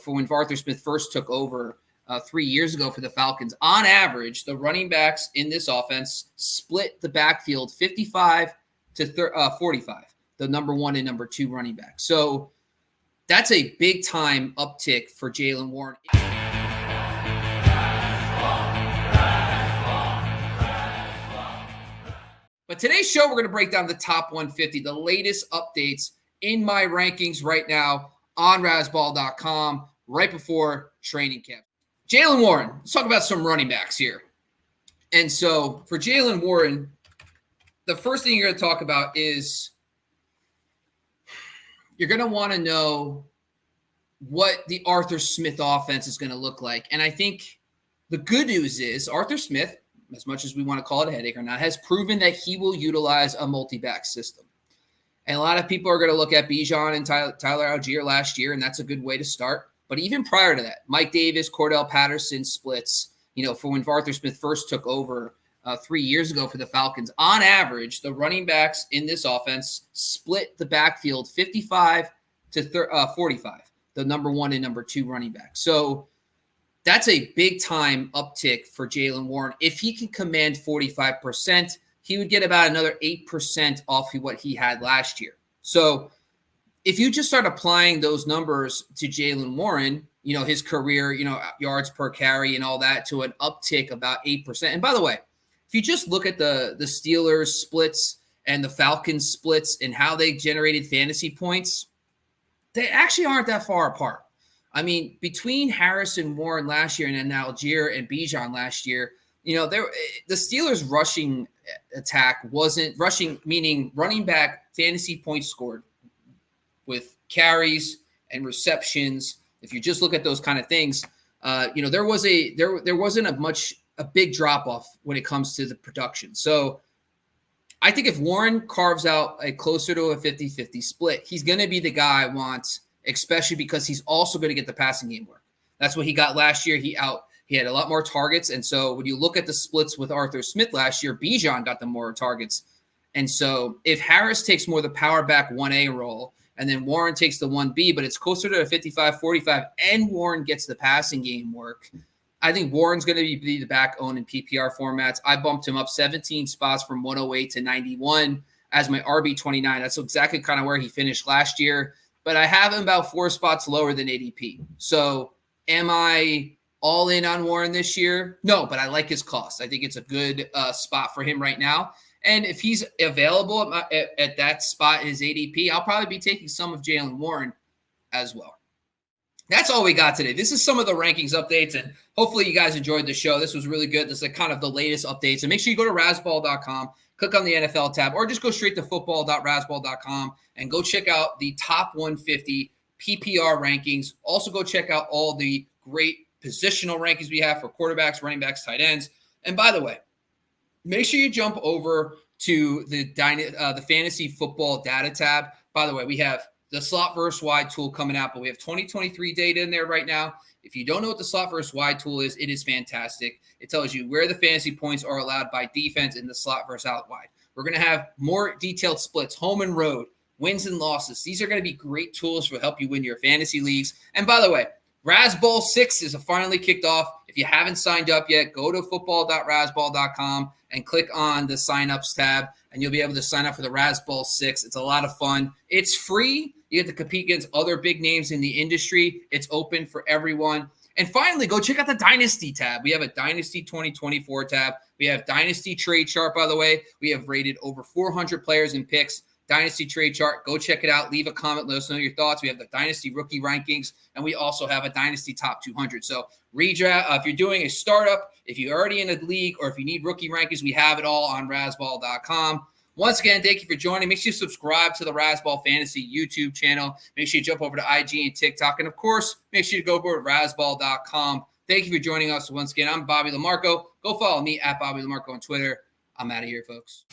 for when Arthur Smith first took over 3 years ago for the Falcons. On average, the running backs in this offense split the backfield 55 to 45, the number one and number two running back. So that's a big time uptick for Jaylen Warren. But today's show, we're going to break down the top 150, the latest updates in my rankings right now on razzball.com right before training camp. Jaylen Warren, let's talk about some running backs here. And so for Jaylen Warren, the first thing you're going to talk about is you're going to want to know what the Arthur Smith offense is going to look like. And I think the good news is Arthur Smith, as much as we want to call it a headache or not, has proven that he will utilize a multi-back system. And a lot of people are going to look at Bijan and Tyler Algier last year, and that's a good way to start. But even prior to that, Mike Davis, Cordell Patterson splits, for when Arthur Smith first took over 3 years ago for the Falcons. On average, the running backs in this offense split the backfield 55 to 45, the number one and number two running back. So that's a big time uptick for Jaylen Warren. If he can command 45%, he would get about another 8% off of what he had last year. So if you just start applying those numbers to Jaylen Warren, his career, yards per carry and all that, to an uptick about 8%. And by the way, if you just look at the Steelers splits and the Falcons splits and how they generated fantasy points, they actually aren't that far apart. I mean, between Harris and Warren last year and then Algier and Bijan last year, the Steelers' rushing attack wasn't rushing, meaning running back fantasy points scored with carries and receptions. If you just look at those kind of things, there wasn't a big drop off when it comes to the production. So I think if Warren carves out a closer to a 50-50 split, he's going to be the guy I want, especially because he's also going to get the passing game work. That's what he got last year. He had a lot more targets. And so when you look at the splits with Arthur Smith last year, Bijan got the more targets. And so if Harris takes more the power back 1A role and then Warren takes the 1B, but it's closer to a 55-45 and Warren gets the passing game work, I think Warren's going to be the back owned in PPR formats. I bumped him up 17 spots from 108 to 91 as my RB29. That's exactly kind of where he finished last year. But I have him about 4 spots lower than ADP. So am I all in on Warren this year? No, but I like his cost. I think it's a good spot for him right now. And if he's available at that spot in his ADP, I'll probably be taking some of Jaylen Warren as well. That's all we got today. This is some of the rankings updates, and hopefully you guys enjoyed the show. This was really good. This is kind of the latest updates. And make sure you go to razzball.com, click on the NFL tab, or just go straight to football.razzball.com and go check out the top 150 PPR rankings. Also go check out all the great positional rankings we have for quarterbacks, running backs, tight ends. And by the way, make sure you jump over to the fantasy football data tab. By the way, we have the slot versus wide tool coming out, but we have 2023 data in there right now. If you don't know what the slot versus wide tool is, it is fantastic. It tells you where the fantasy points are allowed by defense in the slot versus out wide. We're going to have more detailed splits, home and road, wins and losses. These are going to be great tools to help you win your fantasy leagues. And by the way, Razzball 6 is finally kicked off. If you haven't signed up yet, go to football.razzball.com and click on the signups tab, and you'll be able to sign up for the Razzball 6. It's a lot of fun. It's free. You get to compete against other big names in the industry. It's open for everyone. And finally, go check out the Dynasty tab. We have a Dynasty 2024 tab. We have Dynasty Trade Chart, by the way. We have rated over 400 players and picks. Dynasty Trade Chart. Go check it out. Leave a comment. Let us know your thoughts. We have the Dynasty Rookie Rankings, and we also have a Dynasty Top 200. So redraft, if you're doing a startup, if you're already in a league, or if you need rookie rankings, we have it all on razzball.com. Once again, thank you for joining. Make sure you subscribe to the Razzball Fantasy YouTube channel. Make sure you jump over to IG and TikTok. And, of course, make sure you go over to razzball.com. Thank you for joining us once again. I'm Bobby Lamarco. Go follow me at Bobby Lamarco on Twitter. I'm out of here, folks.